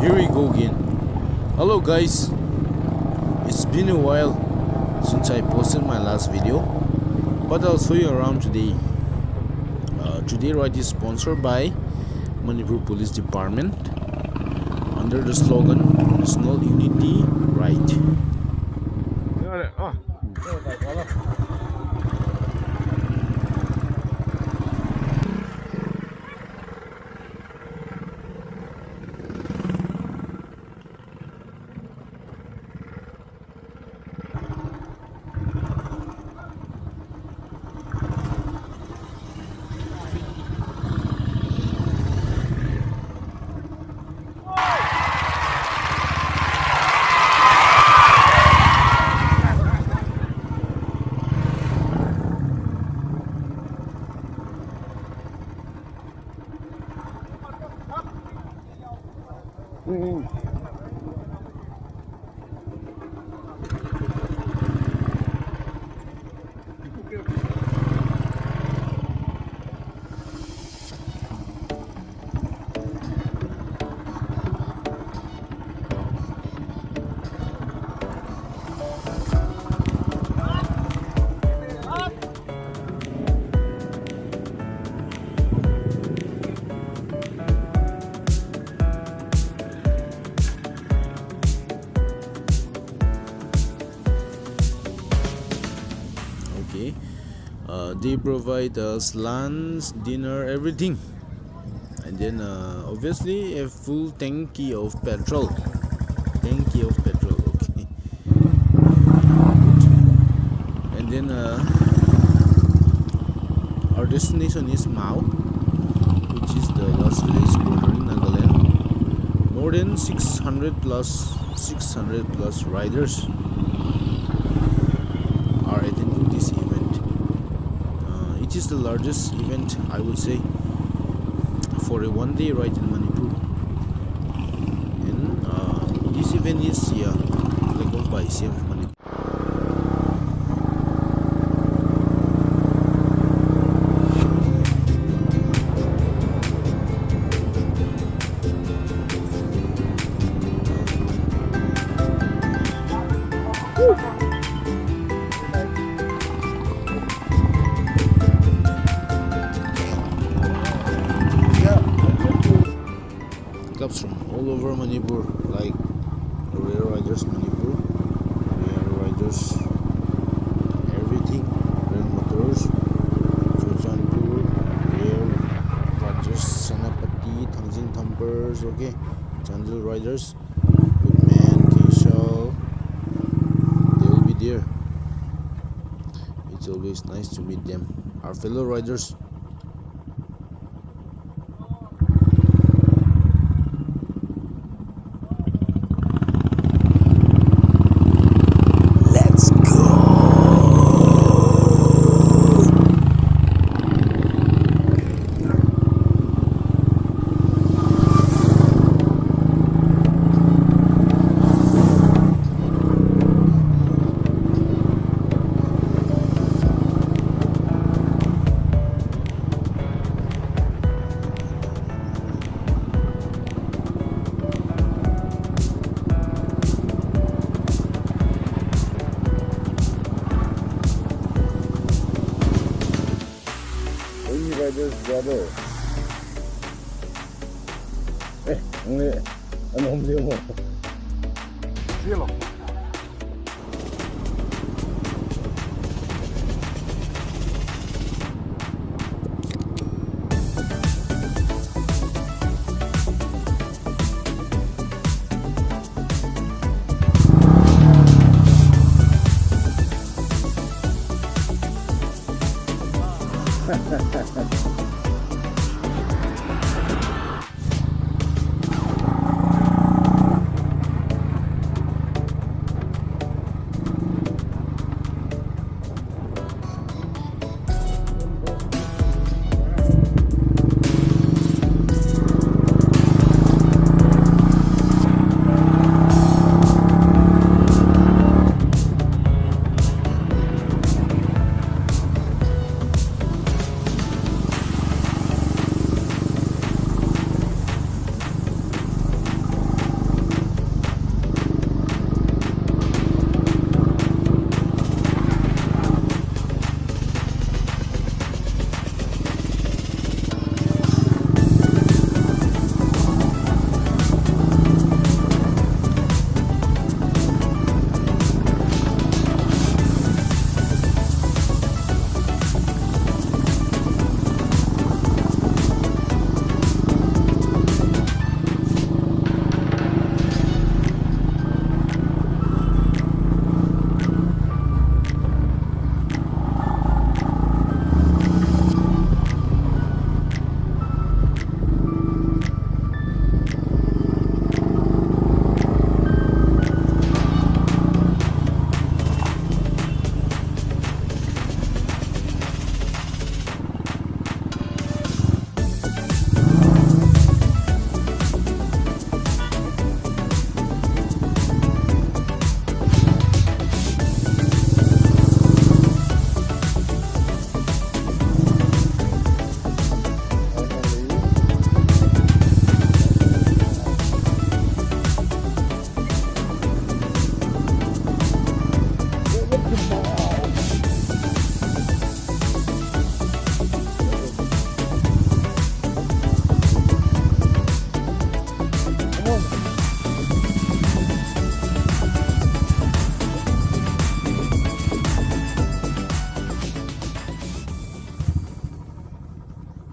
Here we go again. Hello guys, it's been a while since I posted my last video, but I'll show you around today. Today ride is sponsored by Manipur Police Department under the slogan National Unity Ride. They provide us lunch, dinner, everything, and then obviously a full tanky of petrol. Okay. And then our destination is Mao, which is the last village bordering Nagaland. More than 600 plus riders are attending this event. It is the largest event, I would say, for a one-day ride in Manipur. And this event is flagged off by CM of Manipur. Clubs from all over Manipur, like Rare Riders Manipur, Rare Riders everything, Rare Motors, Chochanpur, Rare Riders Sanapati, Thangjin Thumpers, okay, Chandil Riders, Goodman, Keshal, they will be there. It's always nice to meet them, our fellow riders. Riders brother. Ano mo? Cielo.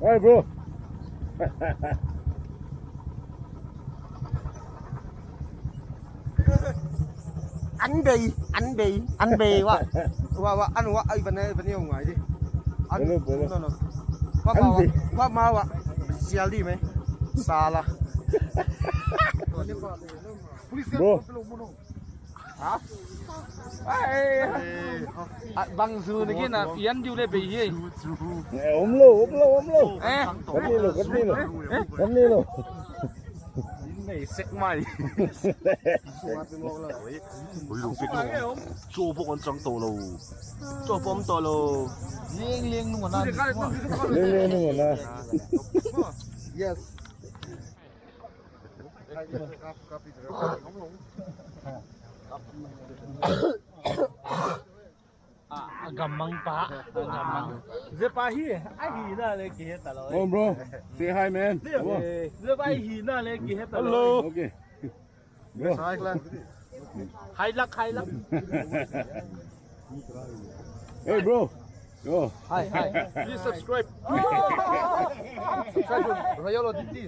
Hey, bro. anh bì quá anh quá ấy bên này ở ngoài đi anh nó quá mau ạ xe đi mấy xa là Bro. băng dư này kia là yến du lên bị gì ôm lô. Cắm đi luôn. này xích mày ôi lục phết luôn cho bộ con trắng tổ lù cho bom tổ lù liêng luôn mà Lên luôn nè. yes gammang pa gammang je pa hi ai hi na le ki heta lo Oh, bro. Say hi, man. je pa hi na le ki heta lo hello Okay. Bro. hai lắc Hey, bro. Yo. hi please subscribe subscribe to Rayolo Didi